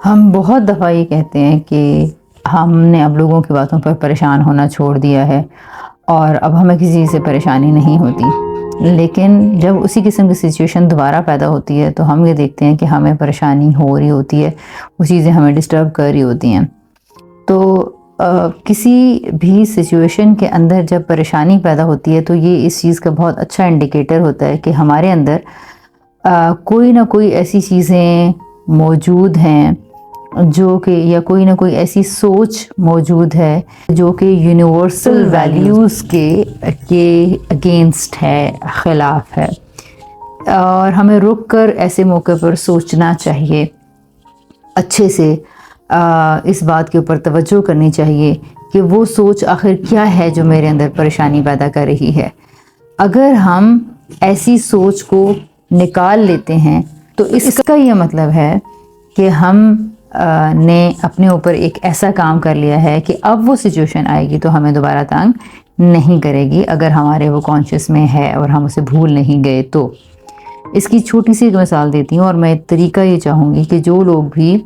ہم بہت دفعہ یہ کہتے ہیں کہ ہم نے اب لوگوں کی باتوں پر پریشان ہونا چھوڑ دیا ہے اور اب ہمیں کسی چیز سے پریشانی نہیں ہوتی، لیکن جب اسی قسم کی سچویشن دوبارہ پیدا ہوتی ہے تو ہم یہ دیکھتے ہیں کہ ہمیں پریشانی ہو رہی ہوتی ہے، وہ چیزیں ہمیں ڈسٹرب کر رہی ہوتی ہیں۔ تو کسی بھی سچویشن کے اندر جب پریشانی پیدا ہوتی ہے تو یہ اس چیز کا بہت اچھا انڈیکیٹر ہوتا ہے کہ ہمارے اندر کوئی نہ کوئی ایسی چیزیں موجود ہیں جو کہ یا کوئی نہ کوئی ایسی سوچ موجود ہے جو کہ یونیورسل ویلیوز کے اگینسٹ ہے، خلاف ہے، اور ہمیں رک کر ایسے موقع پر سوچنا چاہیے، اچھے سے اس بات کے اوپر توجہ کرنی چاہیے کہ وہ سوچ آخر کیا ہے جو میرے اندر پریشانی پیدا کر رہی ہے۔ اگر ہم ایسی سوچ کو نکال لیتے ہیں تو اس کا یہ مطلب ہے کہ ہم نے اپنے اوپر ایک ایسا کام کر لیا ہے کہ اب وہ سچویشن آئے گی تو ہمیں دوبارہ تنگ نہیں کرے گی، اگر ہمارے وہ کانشیس میں ہے اور ہم اسے بھول نہیں گئے تو۔ اس کی چھوٹی سی ایک مثال دیتی ہوں، اور میں طریقہ یہ چاہوں گی کہ جو لوگ بھی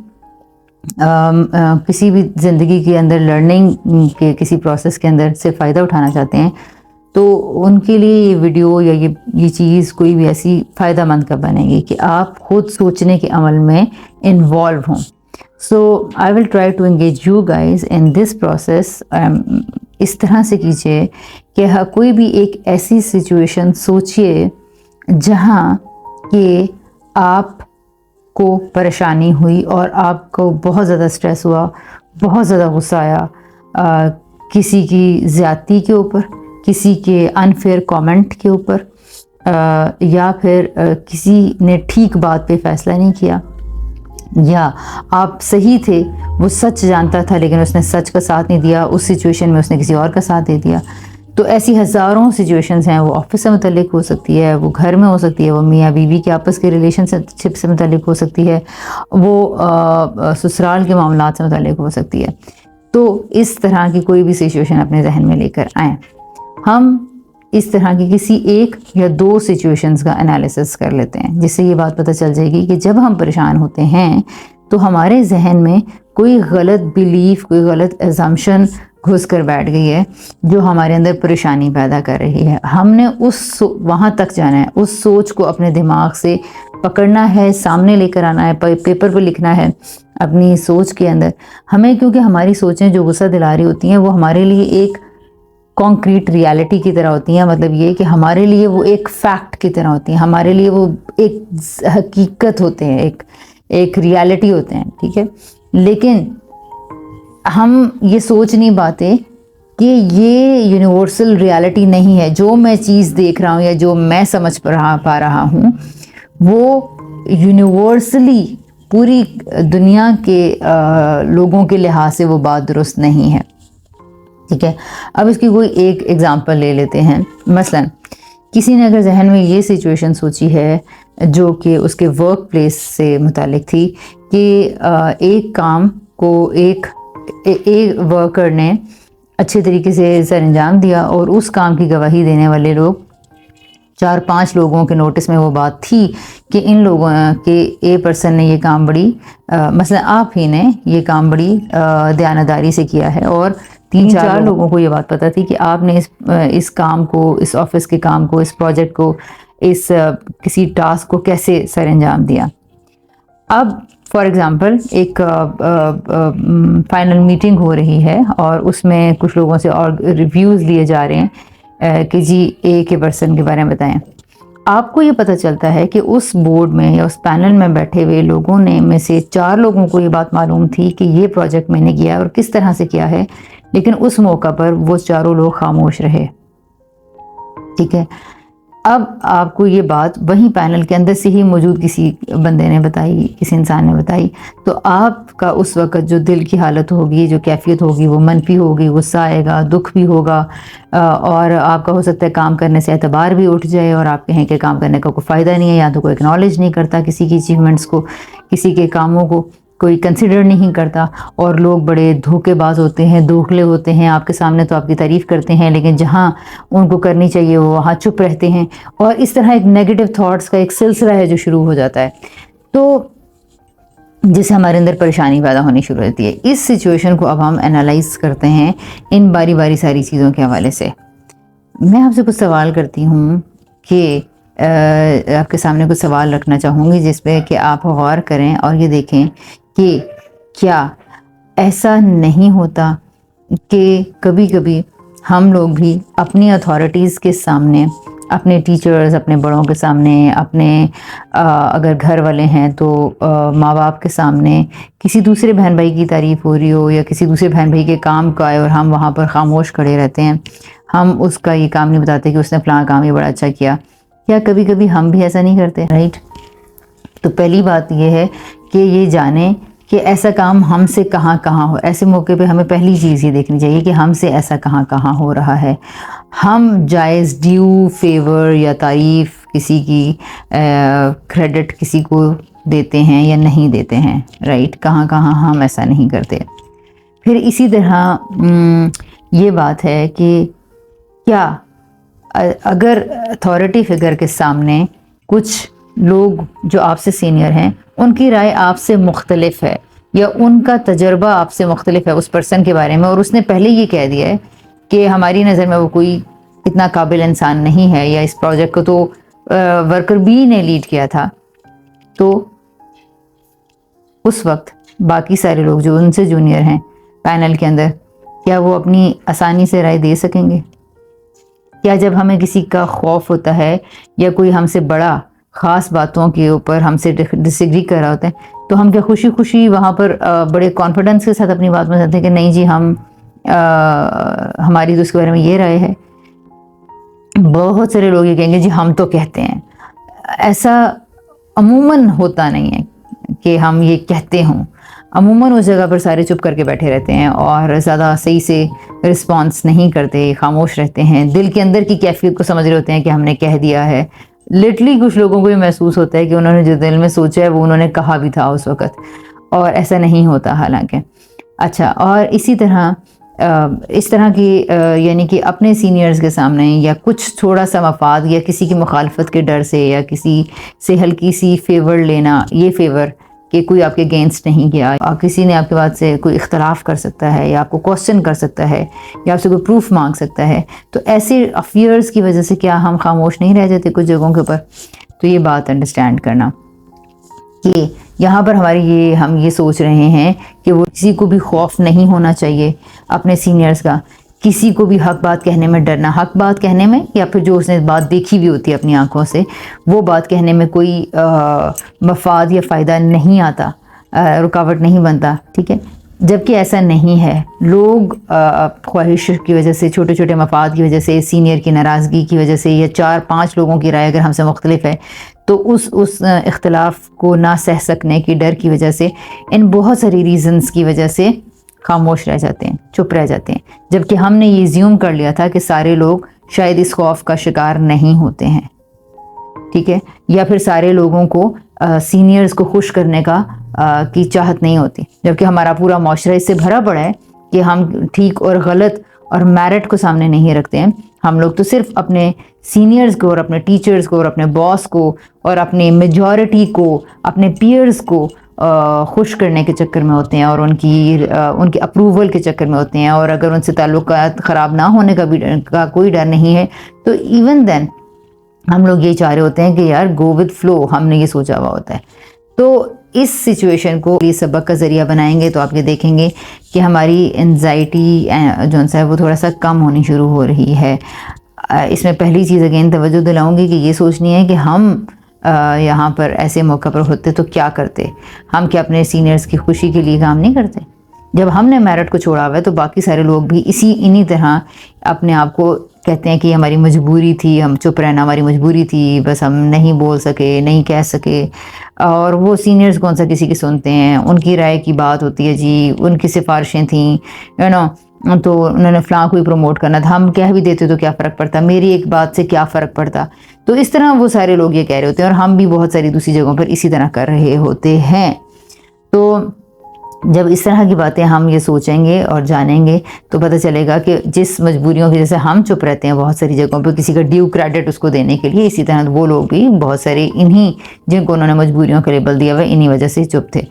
کسی بھی زندگی کے اندر لرننگ کے کسی پروسیس کے اندر سے فائدہ اٹھانا چاہتے ہیں تو ان کے لیے یہ ویڈیو یا یہ چیز کوئی بھی ایسی فائدہ مند کا بنے گی کہ آپ خود سوچنے کے عمل میں انوالو ہوں۔ So I will try to engage you guys in this process. اس طرح سے کیجیے کہ کوئی بھی ایک ایسی سچویشن سوچئے جہاں کہ آپ کو پریشانی ہوئی اور آپ کو بہت زیادہ سٹریس ہوا، بہت زیادہ غصہ آیا، کسی کی زیادتی کے اوپر، کسی کے انفیئر کامنٹ کے اوپر، یا پھر کسی نے ٹھیک بات پہ فیصلہ نہیں کیا، یا آپ صحیح تھے، وہ سچ جانتا تھا لیکن اس نے سچ کا ساتھ نہیں دیا، اس سچویشن میں اس نے کسی اور کا ساتھ دے دیا۔ تو ایسی ہزاروں سچویشنز ہیں، وہ آفس سے متعلق ہو سکتی ہے، وہ گھر میں ہو سکتی ہے، وہ میاں بیوی کے آپس کے ریلیشن شپ سے متعلق ہو سکتی ہے، وہ سسرال کے معاملات سے متعلق ہو سکتی ہے۔ تو اس طرح کی کوئی بھی سچویشن اپنے ذہن میں لے کر آئیں، ہم اس طرح کی کسی ایک یا دو سچویشنز کا انالیسس کر لیتے ہیں، جس سے یہ بات پتہ چل جائے گی کہ جب ہم پریشان ہوتے ہیں تو ہمارے ذہن میں کوئی غلط بیلیف، کوئی غلط ایزمپشن گھس کر بیٹھ گئی ہے جو ہمارے اندر پریشانی پیدا کر رہی ہے۔ ہم نے وہاں تک جانا ہے، اس سوچ کو اپنے دماغ سے پکڑنا ہے، سامنے لے کر آنا ہے، پیپر پہ لکھنا ہے اپنی سوچ کے اندر ہمیں، کیونکہ ہماری سوچیں جو غصہ دلا رہی ہوتی ہیں وہ ہمارے لیے ایک کانکریٹ ریالٹی کی طرح ہوتی ہیں، مطلب یہ کہ ہمارے لیے وہ ایک فیکٹ کی طرح ہوتی ہیں، ہمارے لیے وہ ایک حقیقت ہوتے ہیں، ایک ریالٹی ہوتے ہیں، ٹھیک ہے۔ لیکن ہم یہ سوچ نہیں پاتے کہ یہ یونیورسل ریالٹی نہیں ہے، جو میں چیز دیکھ رہا ہوں یا جو میں سمجھ پا رہا ہوں وہ یونیورسلی پوری دنیا کے لوگوں کے لحاظ سے وہ بات درست نہیں ہے، ٹھیک ہے۔ اب اس کی کوئی ایک ایگزامپل لے لیتے ہیں۔ مثلا کسی نے اگر ذہن میں یہ سچویشن سوچی ہے جو کہ اس کے ورک پلیس سے متعلق تھی کہ ایک کام کو ایک ورکر نے اچھے طریقے سے سر انجام دیا اور اس کام کی گواہی دینے والے لوگ 4-5 لوگوں کے نوٹس میں وہ بات تھی کہ ان لوگوں کے اے پرسن نے یہ کام بڑی مثلا آپ ہی نے یہ کام بڑی دیانتداری سے کیا ہے، اور 3-4 لوگوں کو یہ بات پتہ تھی کہ آپ نے اس کام کو، اس آفس کے کام کو، اس پروجیکٹ کو، اس کسی ٹاسک کو کیسے سر انجام دیا۔ اب فار ایگزامپل ایک فائنل میٹنگ ہو رہی ہے اور اس میں کچھ لوگوں سے اور ریویوز لیے جا رہے ہیں کہ جی اے کے پرسن کے بارے میں بتائیں۔ آپ کو یہ پتہ چلتا ہے کہ اس بورڈ میں یا اس پینل میں بیٹھے ہوئے لوگوں میں سے 4 لوگوں کو یہ بات معلوم تھی کہ یہ پروجیکٹ میں نے کیا اور کس طرح سے کیا ہے، لیکن اس موقع پر وہ 4 لوگ خاموش رہے، ٹھیک ہے۔ اب آپ کو یہ بات وہیں پینل کے اندر سے ہی موجود کسی بندے نے بتائی، کسی انسان نے بتائی، تو آپ کا اس وقت جو دل کی حالت ہوگی، جو کیفیت ہوگی، وہ منفی ہوگی، غصہ آئے گا، دکھ بھی ہوگا، اور آپ کا ہو سکتا ہے کام کرنے سے اعتبار بھی اٹھ جائے اور آپ کہیں کہ کام کرنے کا کوئی فائدہ نہیں ہے، یا تو کوئی اکنالج نہیں کرتا کسی کی اچیومنٹس کو، کسی کے کاموں کو کوئی کنسیڈر نہیں کرتا، اور لوگ بڑے دھوکے باز ہوتے ہیں، دوکھلے ہوتے ہیں، آپ کے سامنے تو آپ کی تعریف کرتے ہیں لیکن جہاں ان کو کرنی چاہیے وہ وہاں چپ رہتے ہیں، اور اس طرح ایک نیگیٹو تھاٹس کا ایک سلسلہ ہے جو شروع ہو جاتا ہے۔ تو جس سے ہمارے اندر پریشانی پیدا ہونی شروع ہوتی ہے. اس سچویشن کو اب ہم انالائز کرتے ہیں ان باری باری ساری چیزوں کے حوالے سے. میں آپ سے کچھ سوال کرتی ہوں کہ آپ کے سامنے کچھ سوال رکھنا چاہوں گی جس پہ کہ آپ غور کریں اور یہ دیکھیں کہ کیا ایسا نہیں ہوتا کہ کبھی کبھی ہم لوگ بھی اپنی اتھارٹیز کے سامنے، اپنے ٹیچرز، اپنے بڑوں کے سامنے، اپنے اگر گھر والے ہیں تو ماں باپ کے سامنے کسی دوسرے بہن بھائی کی تعریف ہو رہی ہو یا کسی دوسرے بہن بھائی کے کام کا ہے اور ہم وہاں پر خاموش کھڑے رہتے ہیں، ہم اس کا یہ کام نہیں بتاتے کہ اس نے فلاں کام یہ بڑا اچھا کیا. کیا کبھی کبھی ہم بھی ایسا نہیں کرتے؟ رائٹ. تو پہلی بات یہ ہے کہ یہ جانیں کہ ایسا کام ہم سے کہاں کہاں ہو. ایسے موقع پہ ہمیں پہلی چیز یہ دیکھنی چاہیے کہ ہم سے ایسا کہاں کہاں ہو رہا ہے. ہم جائز ڈیو فیور یا تعریف کسی کی، کریڈٹ کسی کو دیتے ہیں یا نہیں دیتے ہیں؟ رائٹ. کہاں کہاں ہم ایسا نہیں کرتے. پھر اسی طرح یہ بات ہے کہ کیا اگر اتھارٹی فگر کے سامنے کچھ لوگ جو آپ سے سینئر ہیں، ان کی رائے آپ سے مختلف ہے یا ان کا تجربہ آپ سے مختلف ہے اس پرسن کے بارے میں، اور اس نے پہلے یہ کہہ دیا ہے کہ ہماری نظر میں وہ کوئی اتنا قابل انسان نہیں ہے یا اس پروجیکٹ کو تو ورکر بی نے لیڈ کیا تھا، تو اس وقت باقی سارے لوگ جو ان سے جونیئر ہیں پینل کے اندر، کیا وہ اپنی آسانی سے رائے دے سکیں گے؟ کیا جب ہمیں کسی کا خوف ہوتا ہے یا کوئی ہم سے بڑا خاص باتوں کے اوپر ہم سے ڈس ایگری کر رہا ہوتا ہے تو ہم کیا خوشی خوشی وہاں پر بڑے کانفیڈنس کے ساتھ اپنی بات بتاتے ہیں کہ نہیں جی ہم ہماری تو اس کے بارے میں یہ رائے ہے؟ بہت سارے لوگ یہ کہیں گے جی ہم تو کہتے ہیں. ایسا عموماً ہوتا نہیں ہے کہ ہم یہ کہتے ہوں. عموماً اس جگہ پر سارے چپ کر کے بیٹھے رہتے ہیں اور زیادہ صحیح سے رسپانس نہیں کرتے، خاموش رہتے ہیں، دل کے اندر کی کیفیت کو سمجھ رہے ہوتے ہیں کہ ہم نے کہہ دیا ہے. لٹرلی کچھ لوگوں کو یہ محسوس ہوتا ہے کہ انہوں نے جو دل میں سوچا ہے وہ انہوں نے کہا بھی تھا اس وقت، اور ایسا نہیں ہوتا حالانکہ. اچھا، اور اسی طرح اس طرح کی یعنی کہ اپنے سینئرز کے سامنے یا کچھ تھوڑا سا مفاد یا کسی کی مخالفت کے ڈر سے یا کسی سے ہلکی سی فیور لینا، یہ فیور کہ کوئی آپ کے اگینسٹ نہیں گیا، کسی نے آپ کے بات سے کوئی اختلاف کر سکتا ہے یا آپ کو کوسچن کر سکتا ہے یا آپ سے کوئی پروف مانگ سکتا ہے، تو ایسے افیئرز کی وجہ سے کیا ہم خاموش نہیں رہ جاتے کچھ جگہوں کے اوپر؟ تو یہ بات انڈرسٹینڈ کرنا کہ یہاں پر ہم یہ سوچ رہے ہیں کہ وہ کسی کو بھی خوف نہیں ہونا چاہیے اپنے سینئرز کا، کسی کو بھی حق بات کہنے میں ڈرنا، حق بات کہنے میں یا پھر جو اس نے بات دیکھی بھی ہوتی ہے اپنی آنکھوں سے وہ بات کہنے میں کوئی مفاد یا فائدہ نہیں آتا، رکاوٹ نہیں بنتا. ٹھیک ہے، جبکہ ایسا نہیں ہے. لوگ خواہش کی وجہ سے، چھوٹے چھوٹے مفاد کی وجہ سے، سینئر کی ناراضگی کی وجہ سے یا 4-5 لوگوں کی رائے اگر ہم سے مختلف ہے تو اس اختلاف کو نہ سہ سکنے کی ڈر کی وجہ سے، ان بہت ساری ریزنز کی وجہ سے خاموش رہ جاتے ہیں، چپ رہ جاتے ہیں، جبکہ ہم نے یہ زیوم کر لیا تھا کہ سارے لوگ شاید اس خوف کا شکار نہیں ہوتے ہیں. ٹھیک ہے، یا پھر سارے لوگوں کو سینئرز کو خوش کرنے کی چاہت نہیں ہوتی، جبکہ ہمارا پورا معاشرہ اس سے بھرا پڑا ہے کہ ہم ٹھیک اور غلط اور میرٹ کو سامنے نہیں رکھتے ہیں. ہم لوگ تو صرف اپنے سینئرز کو اور اپنے ٹیچرز کو اور اپنے باس کو اور اپنی میجورٹی کو، اپنے پیئرز کو خوش کرنے کے چکر میں ہوتے ہیں اور ان کی اپروول کے چکر میں ہوتے ہیں، اور اگر ان سے تعلقات خراب نہ ہونے کا کوئی ڈر نہیں ہے تو ایون دین ہم لوگ یہ چاہ رہے ہوتے ہیں کہ یار گو ود فلو، ہم نے یہ سوچا ہوا ہوتا ہے. تو اس سچویشن کو یہ سبق کا ذریعہ بنائیں گے تو آپ یہ دیکھیں گے کہ ہماری انزائٹی جو ہے وہ تھوڑا سا کم ہونی شروع ہو رہی ہے. اس میں پہلی چیز اگین توجہ دلاؤں گی کہ یہ سوچنی ہے کہ ہم یہاں پر ایسے موقع پر ہوتے تو کیا کرتے. ہم کیا اپنے سینئرز کی خوشی کے لیے کام نہیں کرتے؟ جب ہم نے میرٹ کو چھوڑا ہوا ہے تو باقی سارے لوگ بھی انہی طرح اپنے آپ کو کہتے ہیں کہ ہماری مجبوری تھی، ہم چپ رہنا ہماری مجبوری تھی، بس ہم نہیں بول سکے، نہیں کہہ سکے. اور وہ سینئرز کون سا کسی کی سنتے ہیں، ان کی رائے کی بات ہوتی ہے جی، ان کی سفارشیں تھیں تو انہوں نے فلاں کو ہی پروموٹ کرنا تھا، ہم کہہ بھی دیتے تو کیا فرق پڑتا، میری ایک بات سے کیا فرق پڑتا. تو اس طرح وہ سارے لوگ یہ کہہ رہے ہوتے ہیں اور ہم بھی بہت ساری دوسری جگہوں پر اسی طرح کر رہے ہوتے ہیں. تو جب اس طرح کی باتیں ہم یہ سوچیں گے اور جانیں گے تو پتہ چلے گا کہ جس مجبوریوں کی جیسے ہم چپ رہتے ہیں بہت ساری جگہوں پہ کسی کا ڈیو کریڈٹ اس کو دینے کے لیے، اسی طرح وہ لوگ بھی بہت سارے انہی جن کو انہوں نے مجبوریوں کا لیبل دیا ہوا انہی وجہ سے چپ تھے۔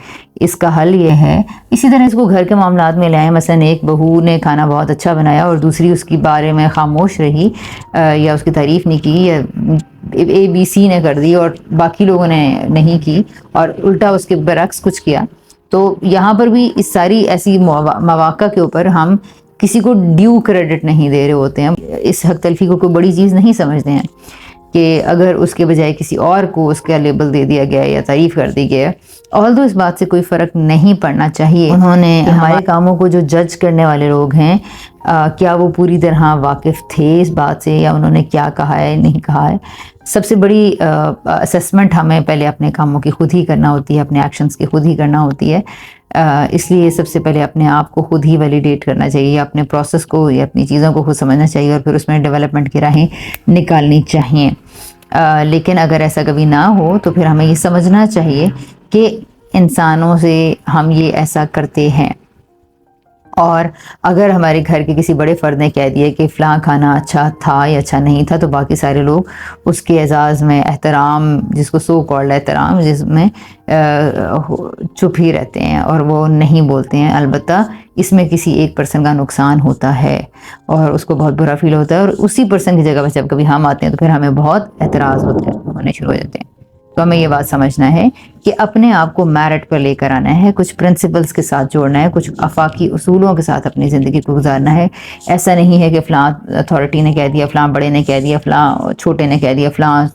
اس کا حل یہ ہے، اسی طرح اس کو گھر کے معاملات میں لے آئیں۔ مثلا ایک بہو نے کھانا بہت اچھا بنایا اور دوسری اس کے بارے میں خاموش رہی یا اس کی تعریف نہیں کی، یا ABC نے کر دی اور باقی لوگوں نے نہیں کی، اور الٹا اس کے برعکس کچھ کیا، تو یہاں پر بھی اس ساری ایسی مواقع کے اوپر ہم کسی کو ڈیو کریڈٹ نہیں دے رہے ہوتے ہیں، اس حق تلفی کو کوئی بڑی چیز نہیں سمجھتے ہیں کہ اگر اس کے بجائے کسی اور کو اس کا لیبل دے دیا گیا یا تعریف کر دی گیا، although اس بات سے کوئی فرق نہیں پڑنا چاہیے۔ انہوں نے ہمارے کاموں کو جو جج کرنے والے لوگ ہیں، کیا وہ پوری طرح واقف تھے اس بات سے، یا انہوں نے کیا کہا ہے نہیں کہا ہے؟ سب سے بڑی اسیسمنٹ ہمیں پہلے اپنے کاموں کی خود ہی کرنا ہوتی ہے، اپنے ایکشنز کی خود ہی کرنا ہوتی ہے، اس لیے سب سے پہلے اپنے آپ کو خود ہی ویلیڈیٹ کرنا چاہیے، اپنے پروسیس کو یا اپنی چیزوں کو خود سمجھنا چاہیے، اور پھر اس میں ڈیولپمنٹ کی راہیں نکالنی چاہیے۔ لیکن اگر ایسا کبھی نہ ہو تو پھر ہمیں یہ سمجھنا چاہیے کہ انسانوں سے ہم یہ ایسا کرتے ہیں، اور اگر ہمارے گھر کے کسی بڑے فرد نے کہہ دیا کہ فلاں کھانا اچھا تھا یا اچھا نہیں تھا، تو باقی سارے لوگ اس کے اعزاز میں احترام، جس کو سو کالڈ احترام، جس میں چپ ہی رہتے ہیں اور وہ نہیں بولتے ہیں۔ البتہ اس میں کسی ایک پرسن کا نقصان ہوتا ہے اور اس کو بہت برا فیل ہوتا ہے، اور اسی پرسن کی جگہ پر جب کبھی ہم آتے ہیں تو پھر ہمیں بہت اعتراض ہونے شروع ہو جاتے ہیں۔ تو ہمیں یہ بات سمجھنا ہے کہ اپنے آپ کو میرٹ پر لے کر آنا ہے، کچھ پرنسپلز کے ساتھ جوڑنا ہے، کچھ افاقی اصولوں کے ساتھ اپنی زندگی کو گزارنا ہے۔ ایسا نہیں ہے کہ فلاں اتھارٹی نے کہہ دیا، فلاں بڑے نے کہہ دیا، فلاں چھوٹے نے کہہ دیا، فلاں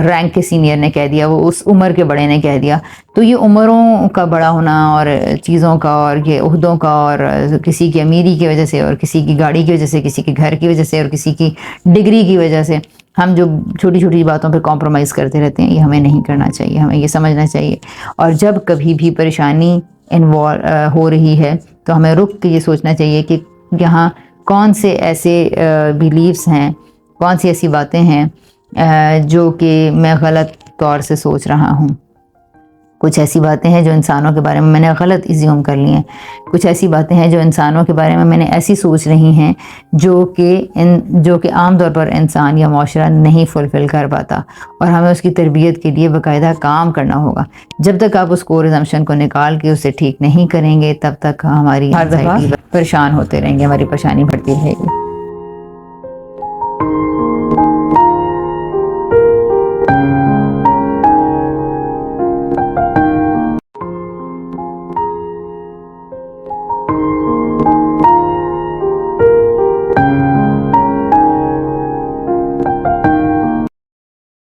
رینک کے سینئر نے کہہ دیا، وہ اس عمر کے بڑے نے کہہ دیا۔ تو یہ عمروں کا بڑا ہونا اور چیزوں کا اور یہ عہدوں کا، اور کسی کی امیری کی وجہ سے، اور کسی کی گاڑی کی وجہ سے، کسی کے گھر کی وجہ سے، اور کسی کی ڈگری کی وجہ سے ہم جو چھوٹی چھوٹی باتوں پہ کمپرومائز کرتے رہتے ہیں، یہ ہمیں نہیں کرنا چاہیے، ہمیں یہ سمجھنا چاہیے۔ اور جب کبھی بھی پریشانی ہو رہی ہے تو ہمیں رک کے یہ سوچنا چاہیے کہ یہاں کون سے ایسے بیلیفز ہیں، کون سی ایسی باتیں ہیں جو کہ میں غلط طور سے سوچ رہا ہوں۔ کچھ ایسی باتیں ہیں جو انسانوں کے بارے میں نے غلط ایزیوم کر لی ہیں، کچھ ایسی باتیں ہیں جو انسانوں کے بارے میں نے ایسی سوچ رہی ہیں جو کہ عام طور پر انسان یا معاشرہ نہیں فلفل کر پاتا، اور ہمیں اس کی تربیت کے لیے باقاعدہ کام کرنا ہوگا۔ جب تک آپ اس کور ازمپشن کو نکال کے اسے ٹھیک نہیں کریں گے، تب تک ہماری انزائٹی پریشان ہوتے رہیں گے، ہماری پریشانی بڑھتی رہے گی۔